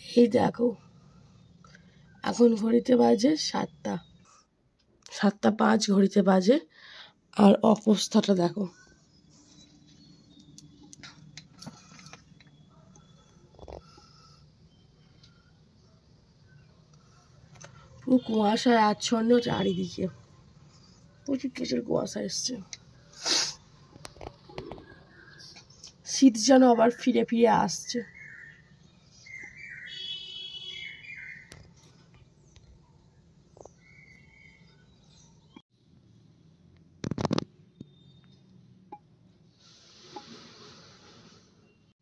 এই দেখো এখন ঘড়িতে বাজে 7:05 ঘড়িতে বাজে। আর অবস্থাটা দেখো, পুরো কুয়াশায় আচ্ছন্ন চারিদিকে, প্রচুর প্রচুর কুয়াশা এসছে। শীত যেন আবার ফিরে ফিরে আসছে।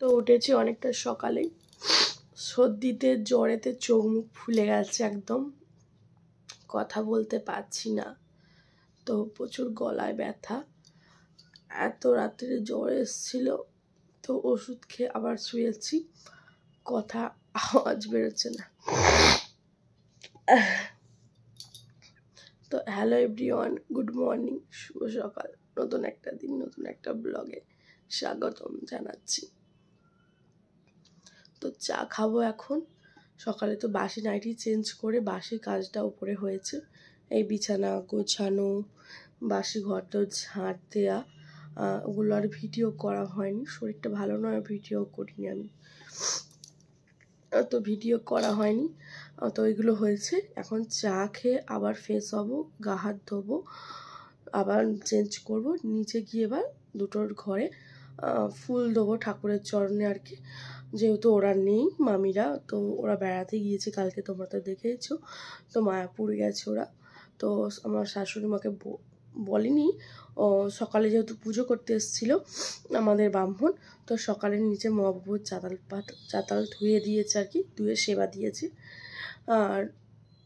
তো উঠেছি অনেকটা সকালে, সর্দিতে জ্বরেতে চোখ মুখ ফুলে গেছে, একদম কথা বলতে পারছি না। তো প্রচুর গলায় ব্যথা, এত রাত্রে জ্বর এসেছিল। তো ওষুধ খেয়ে আবার শুয়েছি, কথা আওয়াজ বেরোচ্ছে না। তো হ্যালো এভরিওয়ান, গুড মর্নিং, শুভ সকাল। নতুন একটা দিন, নতুন একটা ব্লগে স্বাগতম জানাচ্ছি। তো চা খাবো এখন। সকালে তো বাসি নাইটি চেঞ্জ করে বাসি কাজটা উপরে হয়েছে, এই বিছানা গোছানো, বাসি ঘরটা ঝাঁট দেওয়া, ওগুলো আর ভিডিও করা হয়নি, শরীরটা ভালো নয়, ভিডিও করিনি আমি, তো ভিডিও করা হয়নি। তো ওইগুলো হয়েছে। এখন চা খেয়ে আবার ফ্রেশ হবো, গা হাত ধোবো, আবার চেঞ্জ করব, নিচে গিয়ে এবার দুটোর ঘরে ফুল দেবো ঠাকুরের চরণে আর কি, যেহেতু ওরা নেই মামিরা, তো ওরা বেড়াতে গিয়েছে কালকে, তোমরা তো দেখেছো। তো মায়াপুর গেছে ওরা। তো আমার শাশুড়ি মাকে বলিনি, সকালে যেহেতু পুজো করতে এসেছিল আমাদের ব্রাহ্মণ, তো সকালের নিচে মহাপ্রভুর চাতাল ধুয়ে দিয়েছে আর কি, ধুয়ে সেবা দিয়েছে। আর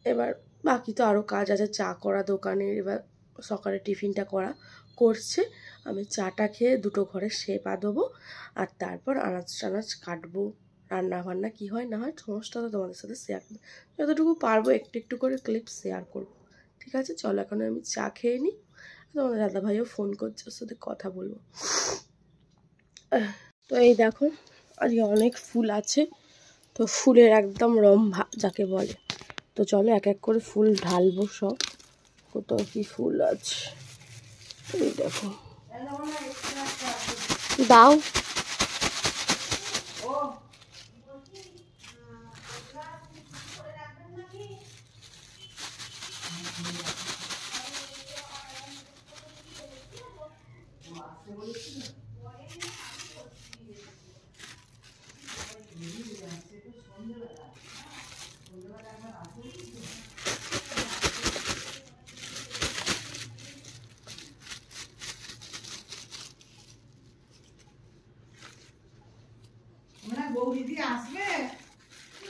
এবার বাকি তো আরও কাজ আছে, চা করা দোকানের, এবার সকালে টিফিনটা করছে। আমি চাটা খেয়ে দুটো ঘরে সেবা দেবো, আর তারপর আনাজ টানাজ কাটবো, রান্না বান্না কী হয় না হয় সমস্ত তো তোমাদের সাথে শেয়ার করবো, যতটুকু পারবো একটু একটু করে ক্লিপ শেয়ার করবো। ঠিক আছে, চলো এখন আমি চা খেয়ে নিই। তোমাদের দাদাভাইও ফোন করছে, ওর সাথে কথা বলবো। তো এই দেখো আজকে অনেক ফুল আছে, তো ফুলের একদম রম্ভা যাকে বলে। তো চলো এক এক করে ফুল ঢালবো সব, কত কি ফুল আছে। এই দেখো, দাও।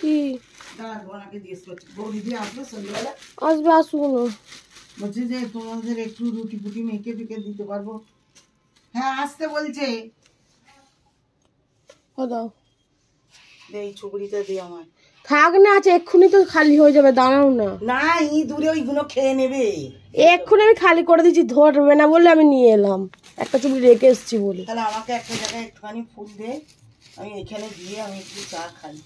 কি আসবে, আসুন, বলছে যে তোমাদের একটু রুটি ফুটি মেখে ফেকে দিতে পারবো। হ্যাঁ আসতে বলছে, দাও এই ছুবড়িটা দিয়ে আমার থাক না, আছে এক্ষুনি তো খালি হয়ে যাবে, দাঁড়াও না। না দূরে ওইগুলো খেয়ে নেবে, এক্ষুনি আমি খালি করে দিচ্ছি, ধরবে না বলে আমি নিয়ে এলাম, একটা চুবড়ি রেখে এসেছি বলে। তাহলে আমাকে একটা জায়গায় একটুখানি ফুল দে, আমি এখানে দিয়ে আমি একটু চা খাই।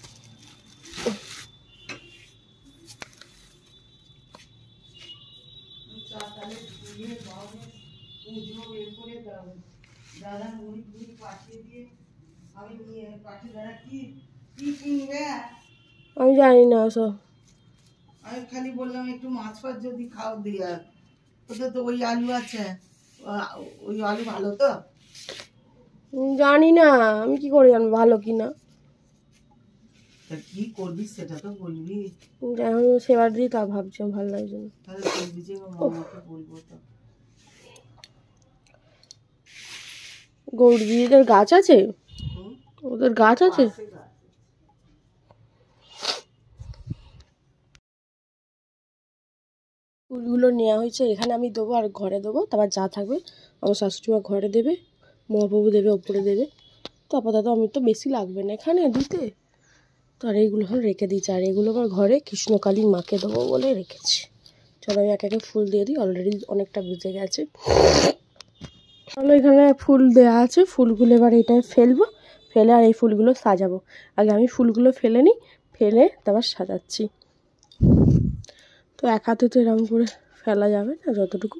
দাদা মুড়ি ফুড়ি পাঠিয়ে দিয়ে আমি নিয়ে পাঠিয়ে, দাদা কি কি কিনবে আমি জানি না সব, আমি খালি বললাম একটু মাছ ফাছ যদি খাও দিয়ে, ওদের তো ওই আলু আছে, ওই আলু ভালো তো, জানি না আমি কি করে জানবো ভালো কিনা, কি করবি সেটা তো বলবি, এখন সেবার দিই তা ভাবছি ভালো লাগছে না, তাহলে বলবি যে মামাকে বলবো। তো গৌরী দিদিদের গাছ আছে, ওদের গাছ আছে। ফুলগুলো নেওয়া হয়েছে, এখানে আমি দেবো আর ঘরে দেবো, তারপর যা থাকবে আমার শাশুড়িমা ঘরে দেবে, মহাপ্রভু দেবে ওপরে দেবে। তো আপাতত আমি তো বেশি লাগবে না এখানে দিতে, তো আর এইগুলো রেখে দিয়েছি, আর এগুলো আমার ঘরে কৃষ্ণকালী মাকে দেবো বলে রেখেছি। চলো আমি এক একে ফুল দিয়ে দিই, অলরেডি অনেকটা বেজে গেছে। চলো এখানে ফুল দেওয়া আছে, ফুলগুলো এবার এটাই ফেলবো, ফেলে আর এই ফুলগুলো সাজাবো। আগে আমি ফুলগুলো ফেলে নিই, ফেলে তারপর সাজাচ্ছি। তো এক হাতে তো এরকম করে ফেলা যাবে না, যতটুকু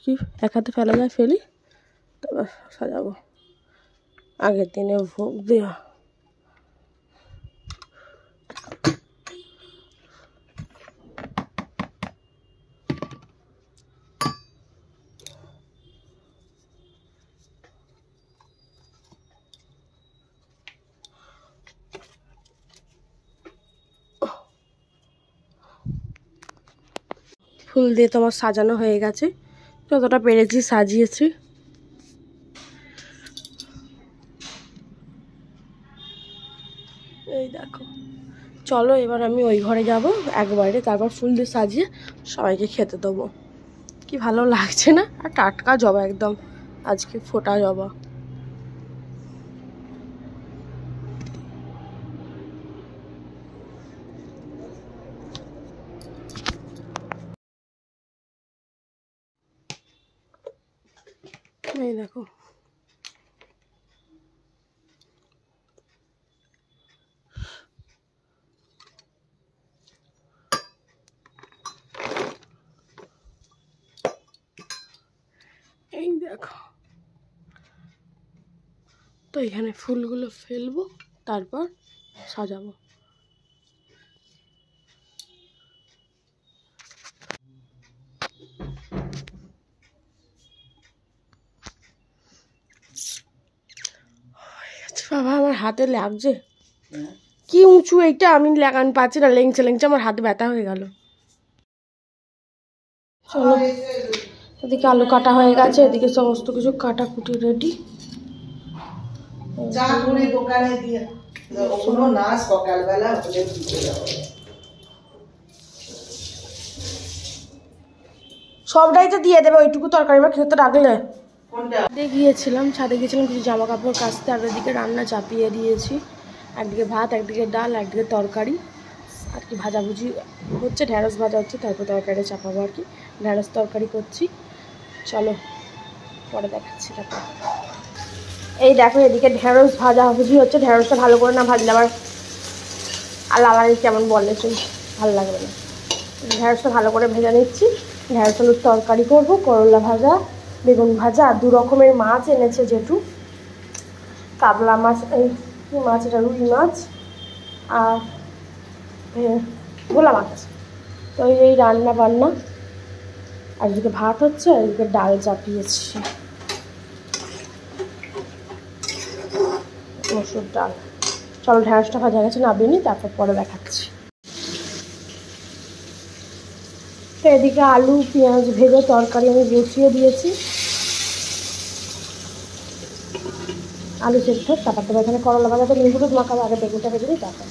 কি এক হাতে ফেলা যায় ফেলি, তারপর সাজাবো। আগের দিনে ভোগ দেওয়া। ফুল দিয়ে তোমার সাজানো হয়ে গেছে, যতটা পেরেছি সাজিয়েছি। এই দেখো, চলো এবার আমি ওই ঘরে যাব একবারে, তারপর ফুল দিয়ে সাজিয়ে সবাইকে খেতে দেবো। কি ভালো লাগছে না? আর টাটকা জবা একদম, আজকে ফোটা জবা। এই দেখো, এই দেখো। তো এখানে ফুলগুলো ফেলবো, তারপর সাজাবো। বাবা আমার হাতে লাগছে, কি উঁচু এইটা, আমি লাগান পাচ্ছি না, লেংচে লেংচে আমার হাতে ব্যথা হয়ে গেল। চলো, এদিকে আলু কাটা হয়ে গেছে, এদিকে সমস্ত কিছু কাটাকুটি রেডি। চা করে দোকানে দিয়ে কোনো না, সকালবেলা হলে দিতে যাবো। সবটাই তো দিয়ে দেবে, ওইটুকু তরকারি বা খেতে রাখলে। কোনটা? গিয়েছিলাম ছাদে, গিয়েছিলাম কিছু জামা কাপড় কাচতে, আর ওইদিকে রান্না চাপিয়ে দিয়েছি। একদিকে ভাত, একদিকে ডাল, একদিকে তরকারি, আর কি ভাজাভুজি হচ্ছে, ঢ্যাঁড়স ভাজা হচ্ছে, তারপর তরকারি চাপাবো আর কি। ঢ্যাঁড়স তরকারি করছি, চলো পরে দেখাচ্ছি। তারপর এই দেখো, এদিকে ঢ্যাঁড়স ভাজাভুজি হচ্ছে। ঢ্যাঁড়সটা ভালো করে না ভাজলে আবার আলাদা কেমন বলে, সেই ভালো লাগবে না। ঢ্যাঁড়সটা ভালো করে ভেজে নিচ্ছি। ঢ্যাঁড়স আলুর তরকারি করবো, করলা ভাজা, বেগুন ভাজা, আর 2 রকমের মাছ এনেছে জেঠু। কাতলা মাছ, এই কী মাছ এটা, রুই মাছ, আর ভোলা মাছ। তো এই রান্না বান্না, আর এদিকে ভাত হচ্ছে, আর এদিকে ডাল চাপিয়েছি, মসুর ডাল। চলো ঢ্যাঁড়সটা ভাজা গেছে, নামিয়ে নিই, তারপর পরে দেখাচ্ছি। তো এদিকে আলু পেঁয়াজ ভেজে তরকারি আমি বসিয়ে দিয়েছি, আলু সেদ্ধ। তারপর তো এখানে করলা ভাজাতে লেবু হলুদ মাখাবো, আগে বেগুনটা ভেজে দিই তারপর।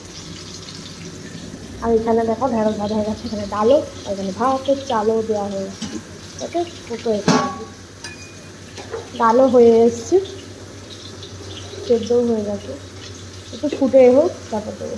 আর এখানে দেখো ঢ্যাঁড়স ভাজা হয়ে গেছে, এখানে ডালও, আর এখানে ভাতের চালও দেওয়া হয়েছে। ওকে, ফুটো এখানে ডালও হয়ে এসছে, সেদ্ধও হয়ে গেছে, একটু ফুটে হোক তারপর দেবো।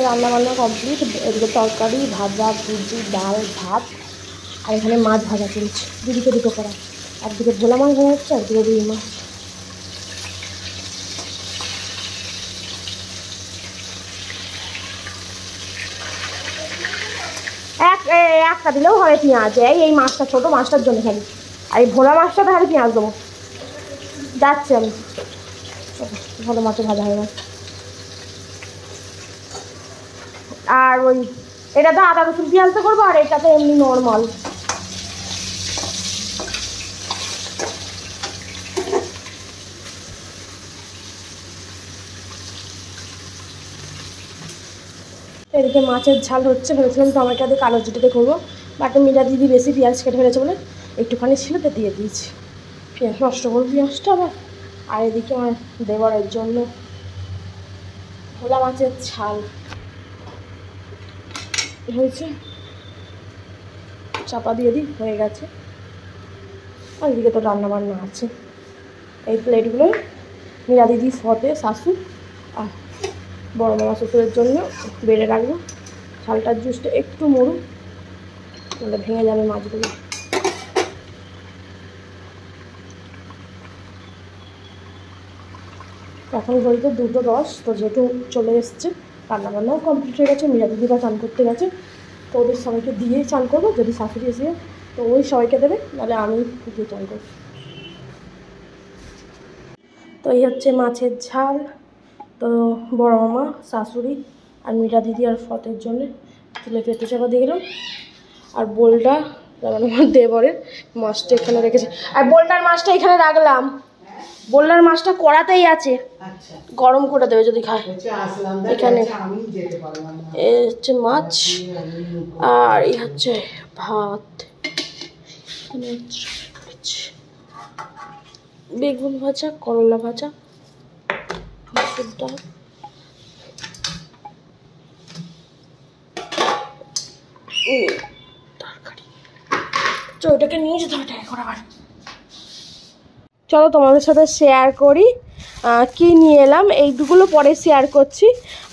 রান্না বান্না কমপ্লিট। এদিকে তরকারি, ভাজা ভুজি, ডাল, ভাত, আর এখানে মাছ ভাজা চলছে, দুদিকে দুটো করা। একদিকে ভোলা মাছ ভাজা হচ্ছে, একদিকে রুই মাছ। একটা দিলেও হবে পেঁয়াজ, এই মাছটা, ছোটো মাছটার জন্য খালি। আর এই ভোলা মাছটা তাহলে পেঁয়াজ দেবো। যাচ্ছি আমি, ভোলা মাছের ভাজা হয়ে গেছে। আর ওই এটা তো আদা রসুন পেঁয়াজ তো করবো, আর এটাতে এমনি নর্মাল। এদিকে মাছের ঝাল হচ্ছে, ভেবেছিলাম টমেটো দিয়ে কালো জিরেতে করবো, বাট মিরা দিদি বেশি পেঁয়াজ কেটে ফেলেছে বলে একটুখানি ছিল তো দিয়ে দিয়েছি। পেঁয়াজ নষ্ট করবো পেঁয়াজটা আবার। আর এদিকে আমার দেবরের জন্য ভোলা মাছের ঝাল হয়েছে, চাপা দিয়ে দিই, হয়ে গেছে। আর এদিকে তো রান্না বান্না আছে। এই প্লেটগুলো মীরা দিদি, ফতে, শাশু আর বড় মামা শ্বশুরের জন্য বেড়ে রাখবো। ঝালটার জুসটা একটু মরু, তাহলে ভেঙে যাবে মাছগুলো। এখন বলতে 2:10, তো যেহেতু চলে এসছে, রান্নাবান্নাও কমপ্লিট হয়ে গেছে। মীরা দিদিরা চান করতে গেছে, তো ওদের সবাইকে দিয়েই চান করবো। যদি শাশুড়ি এসে তো ওই সবাইকে দেবে, নাহলে আমি দিয়ে চান করবো। তো এই হচ্ছে মাছের ঝাল। তো বড় মামা, শাশুড়ি আর মীরা দিদি আর ফতের জন্যে তুলে পেতে চাপা দিয়ে গেলাম। আর বোলটা যেমন আমার দেবরের, মাছটা এখানে রেখেছে। আর বোলটার মাছটা এখানে রাখলাম, বোলটার মাছটা কড়াতেই আছে, গরম করে দেবে যদি খায়। এখানে এই হচ্ছে মাছ, আর এই হচ্ছে ভাত, বেগুন ভাজা, করলা ভাজা, মসুর ডাল, তরকারি। ওইটাকে নিয়ে যেতে হবে এখন আবার। চলো তোমাদের সাথে শেয়ার করি কি নিয়ে এলাম। এইগুলো পরে শেয়ার করছি।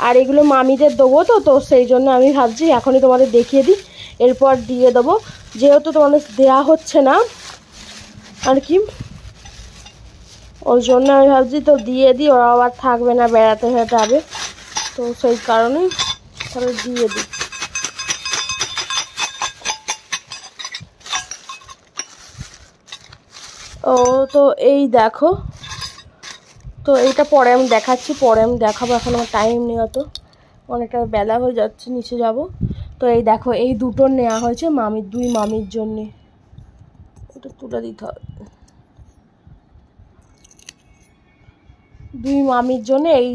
আর এগুলো মামিদের দেবো, তো সেই জন্য আমি ভাবছি এখনই তোমাদের দেখিয়ে দিই, এরপর দিয়ে দেবো। যেহেতু তোমাদের দেওয়া হচ্ছে না আর কি, ওই জন্য আমি ভাবছি তো দিয়ে দিই, ওরা আবার থাকবে না, বেড়াতে হবে, তো সেই কারণেই তাহলে দিয়ে দিই। ও তো এই দেখো, তো এইটা পরে আমি দেখাচ্ছি, পরে আমি দেখাবো, এখন আমার টাইম নেই অত, অনেকটা বেলা হয়ে যাচ্ছে, নিচে যাব। তো এই দেখো, এই দুটো নেওয়া হয়েছে মামির, 2 মামির জন্যে। এটা তুলে দিতে হবে, 2 মামির জন্য এই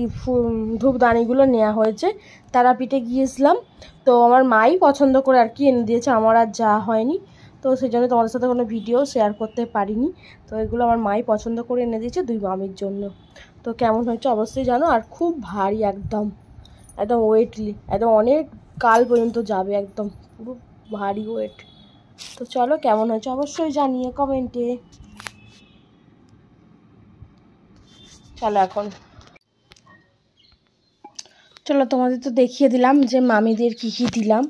ধূপদানিগুলো নেওয়া হয়েছে। তারাপীঠে গিয়েছিলাম, তো আমার মাই পছন্দ করে আর কি এনে দিয়েছে, আমার আর যাওয়া হয়নি, তো সেই জন্য তোমাদের সাথে কোনো ভিডিও শেয়ার করতে পারিনি। তো এগুলো আমার মাই পছন্দ করে এনে দিয়েছে 2 মামির জন্য। তো কেমন হয়েছে অবশ্যই জানো। আর খুব ভারী, একদম একদম ওয়েটলি, একদম অনেক কাল পর্যন্ত যাবে, একদম পুরো ভারী ওয়েট। তো চলো কেমন হয়েছে অবশ্যই জানিয়ে কমেন্টে। চলো এখন চলো তোমাদের তো দেখিয়ে দিলাম যে মামিদের কী কী দিলাম।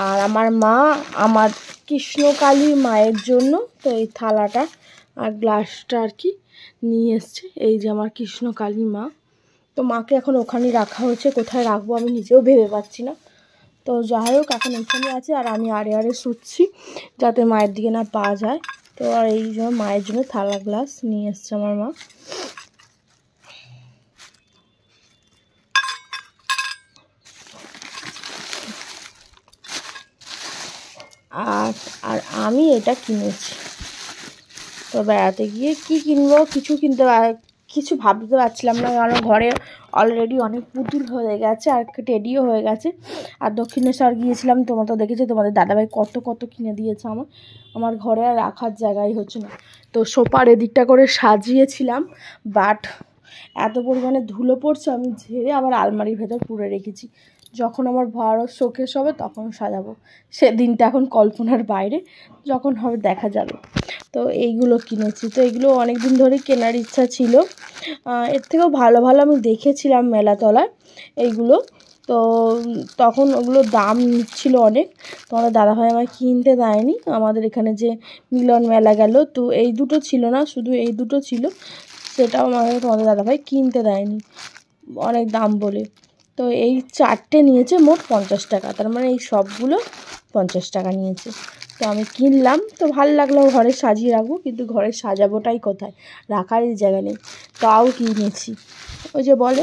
আর আমার মা আমার কৃষ্ণকালী মায়ের জন্য তো এই থালাটা আর গ্লাসটা আর কি নিয়ে এসছে। এই যে আমার কৃষ্ণকালী মা, তো মাকে এখন ওখানেই রাখা হয়েছে, কোথায় রাখবো আমি নিজেও ভেবে পাচ্ছি না। তো যাই হোক, এখন ওখানে আছে, আর আমি আড়ে শুচ্ছি যাতে মায়ের দিকে না পাওয়া যায়। তো আর এই জন্য মায়ের জন্য থালা গ্লাস নিয়ে এসছে আমার মা। আর আমি এটা কিনেছি, তো বেড়াতে গিয়ে কি কিনবো, কিছু ভাবতে পারছিলাম না, কারণ ঘরে অলরেডি অনেক পুতুল হয়ে গেছে আর টেডিও হয়ে গেছে। আর দক্ষিণেশ্বর গিয়েছিলাম, তোমরা তো দেখেছো, তোমাদের দাদাভাই কত কিনে দিয়েছে আমার ঘরে, আর রাখার জায়গাই হচ্ছে না। তো সোফার এদিকটা করে সাজিয়েছিলাম, বাট এত পরিমাণে ধুলো পড়ছে, আমি ঝেড়ে আবার আলমারির ভেতর পুরে রেখেছি। যখন আমার বড় শোকেস হবে তখন সাজাবো, সেদিনটা এখন কল্পনার বাইরে, যখন হবে দেখা যাবে। তো এইগুলো কিনেছি, তো এগুলো অনেক দিন ধরে কেনার ইচ্ছা ছিল। এর থেকেও ভালো আমি দেখেছিলাম মেলাতলায় এইগুলো, তো তখন ওগুলো দাম ছিল অনেক। তোমাদের দাদাভাই আমায় কিনতে দেয়নি। আমাদের এখানে যে মিলন মেলা গেল, তো এই দুটো ছিল না, শুধু এই দুটো ছিল, সেটাও আমাকে তোমাদের দাদাভাই কিনতে দেয়নি, অনেক দাম বলে। তো এই 4টে নিয়েছে মোট 50 টাকা, তার মানে এই সবগুলো 50 টাকা নিয়েছে। তো আমি কিনলাম, তো ভালো লাগলো, ঘরে সাজিয়ে রাখবো, কিন্তু ঘরে সাজাবোটাই কোথায়, রাখারই জায়গা নেই, তাও কিনেছি। ওই যে বলে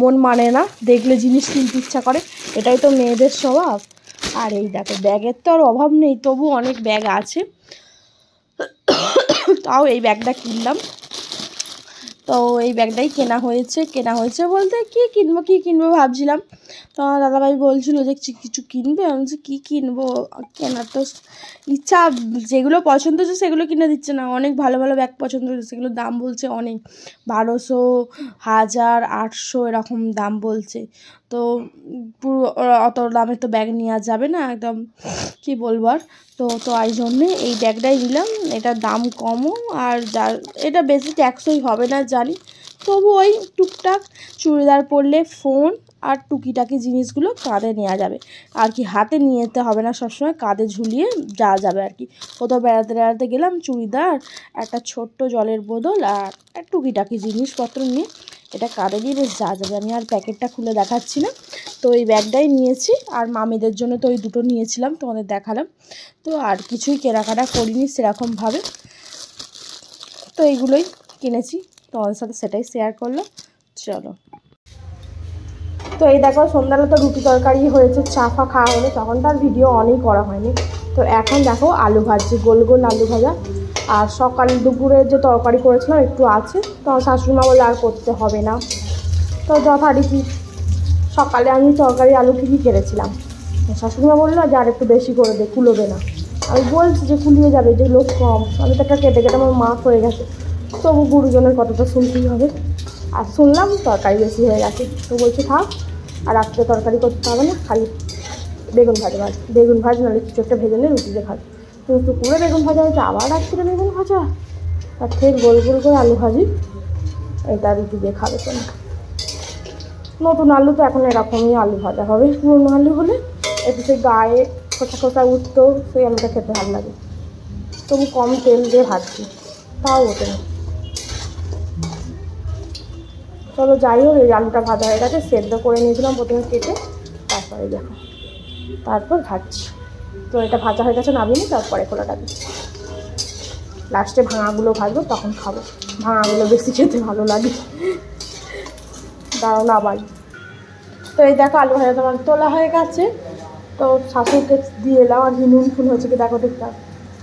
মন মানে না, দেখলে জিনিস কিনতে ইচ্ছা করে, এটাই তো মেয়েদের স্বভাব। আর এই দেখো, ব্যাগের তো আর অভাব নেই, তবু অনেক ব্যাগ আছে, তাও এই ব্যাগটা কিনলাম। তো এই ব্যাগটাই কেনা হয়েছে বলতে কী কিনবো ভাবছিলাম। তো আমার দাদাভাই বলছিল যে কিছু কিনবে, আমি বলছি কী কিনবো, কেনার তো ইচ্ছা, যেগুলো পছন্দ হচ্ছে সেগুলো কিনে দিচ্ছে না। অনেক ভালো ভালো ব্যাগ পছন্দ হচ্ছে, সেগুলোর দাম বলছে অনেক 1200, 1000, 800 এরকম দাম বলছে। তো পুরো অত দামে তো ব্যাগ নেওয়া যাবে না, একদম কি বলবো আর। তো এই জন্যে এই ব্যাগটাই নিলাম। এটার দাম কমও, আর এটা বেশি ট্যাক্সই হবে না জানি, তবু ওই টুকটাক চুড়িদার পরলে ফোন আর টুকিটাকি জিনিসগুলো কাঁধে নেওয়া যাবে আর কি, হাতে নিয়ে যেতে হবে না, সবসময় কাঁধে ঝুলিয়ে যাওয়া যাবে আর কি। কোথাও বেড়াতে গেলাম, চুড়িদার, একটা ছোট্ট জলের বোতল আর টুকিটাকি জিনিসপত্র নিয়ে এটা কাঁধে দিয়ে বেশ যাওয়া যাবে। আমি আর প্যাকেটটা খুলে দেখাচ্ছি না। তো এই ব্যাগটাই নিয়েছি, আর মামিদের জন্য তো ওই দুটো নিয়েছিলাম, তোমাদের দেখালাম। তো আর কিছুই কেনাকাটা করিনি সেরকমভাবে, তো এইগুলোই কিনেছি, তোমাদের সাথে সেটাই শেয়ার করলাম। চলো, তো এই দেখো সন্ধ্যাবেলা তো রুটি তরকারি হয়েছে, চা ফা খাওয়া হলো, তখন তার ভিডিও অনই করা হয়নি। তো এখন দেখো আলু ভাজছি, গোল গোল আলু ভাজা। আর সকাল দুপুরে যে তরকারি করেছিলাম একটু আছে, তো শাশুড়িমা বলে আর করতে হবে না। তো যথারীতি সকালে আমি তরকারি আলু ঠিকই কেটেছিলাম, শাশুড়িমা বললো যে আর একটু বেশি করে দে, কুলোবে না। আমি বলছি যে কুলিয়ে যাবে, যে লোক কম, আমি তো একটা কেটে আমার মাফ হয়ে গেছে, তবু গুরুজনের কথাটা শুনতেই হবে। আর শুনলাম তরকারি বেশি হয়ে গেছে, তো বলছি থাক, আর রাত্রে তরকারি করতে হবে না, খালি বেগুন ভাজ নাহলে কিছু একটা ভেজে নিয়ে রুটি দিয়ে খাবে। কিন্তু দুপুরে বেগুন ভাজা হয়েছে, আবার রাত্রে বেগুন ভাজা, তার থেকে গোল গোল করে আলু ভাজি, এটা রুটি দিয়ে খাবে। কেন নতুন আলু তো এখন এরকমই আলু ভাজা হবে, পুরনো আলু হলে একটু সেই গায়ে খোসা উঠতো, সেই আলুটা খেতে ভালো লাগে। তবু কম তেল দিয়ে ভাজছি, তাও ওঠে না। চলো যাই হোক, এই আলুটা ভাজা হয়ে গেছে, সেদ্ধ করে নিয়েছিলাম প্রথমে কেটে, তারপরে দেখো তারপর ভাজছি। তো এটা ভাজা হয়ে গেছে, নামিয়ে তারপরে খোলাটা দিই, লাস্টে ভাঙাগুলো ভাজবো, তখন খাবো। ভাঙাগুলো বেশি খেতে ভালো লাগে, দাঁড়াও না আবার। তো এই দেখো আলু ভাজা তোমার তোলা হয়ে গেছে, তো শাশুড়িকে দিয়ে এলাম। আর নুন ফুল হচ্ছে কি দেখো ঠিকঠাক,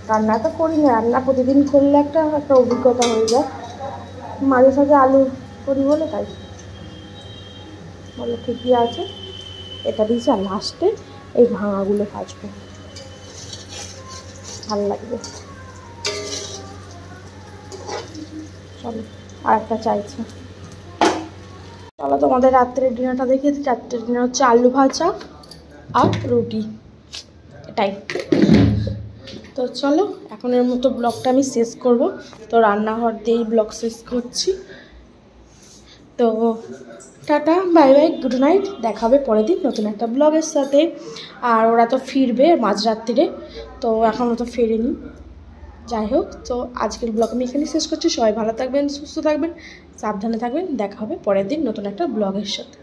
রান্না তো করি না, রান্না প্রতিদিন করলে একটা অভিজ্ঞতা হয়ে যায়, মাঝে সাঝে আলু করি বলে তাই বলো ঠিকই আছে। এটা দিয়েছি, আর লাস্টে এই ভাঙাগুলো ভাজবো, ভালো লাগবে। চলো আর একটা চাইছে। চলো তোমাদের রাত্রের ডিনারটা দেখিয়ে দিই। রাত্রের ডিনার হচ্ছে আলু ভাজা আর রুটি, এটাই। তো চলো এখনের মতো ব্লগটা আমি শেষ করব। তো রান্নাঘর দিয়েই ব্লগ শেষ করছি। তো tata, bye bye, good night, দেখা হবে পরের দিন নতুন একটা ব্লগের সাথে। আর ওরা তো ফিরবে মাঝরাত্রিরে, তো এখনও তো ফেরেনি। যাই হোক, তো আজকের ব্লগ আমি এখানে শেষ করছি। সবাই ভালো থাকবেন, সুস্থ থাকবেন, সাবধানে থাকবেন। দেখা হবে পরের দিন নতুন একটা ব্লগের সাথে।